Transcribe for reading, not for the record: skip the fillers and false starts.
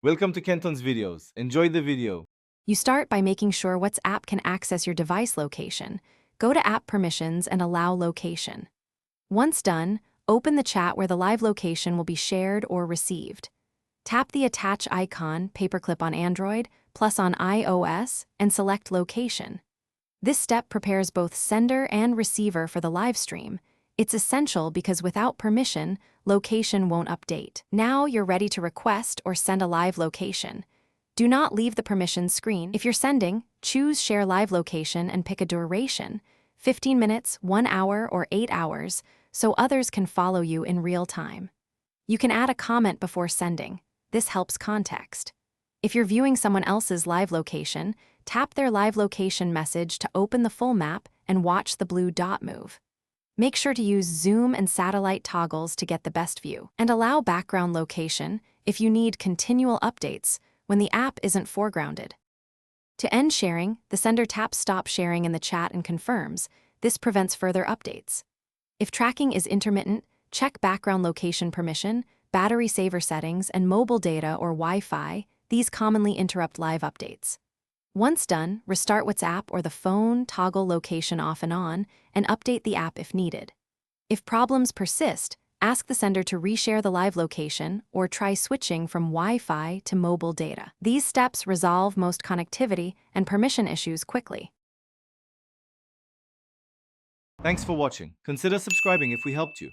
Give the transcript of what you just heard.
Welcome to Kenton's videos. Enjoy the video. You start by making sure WhatsApp can access your device location. Go to App Permissions and allow location. Once done, open the chat where the live location will be shared or received. Tap the attach icon, paperclip on Android, plus on iOS, and select location. This step prepares both sender and receiver for the live stream. It's essential because without permission, location won't update. Now you're ready to request or send a live location. Do not leave the permissions screen. If you're sending, choose Share Live Location and pick a duration, 15 minutes, 1 hour, or 8 hours, so others can follow you in real time. You can add a comment before sending. This helps context. If you're viewing someone else's live location, tap their live location message to open the full map and watch the blue dot move. Make sure to use zoom and satellite toggles to get the best view, and allow background location if you need continual updates when the app isn't foregrounded. To end sharing, the sender taps Stop Sharing in the chat and confirms. This prevents further updates. If tracking is intermittent, check background location permission, battery saver settings, and mobile data or Wi-Fi. These commonly interrupt live updates. Once done, restart WhatsApp or the phone, toggle location off and on, and update the app if needed. If problems persist, ask the sender to reshare the live location or try switching from Wi-Fi to mobile data. These steps resolve most connectivity and permission issues quickly. Thanks for watching. Consider subscribing if we helped you.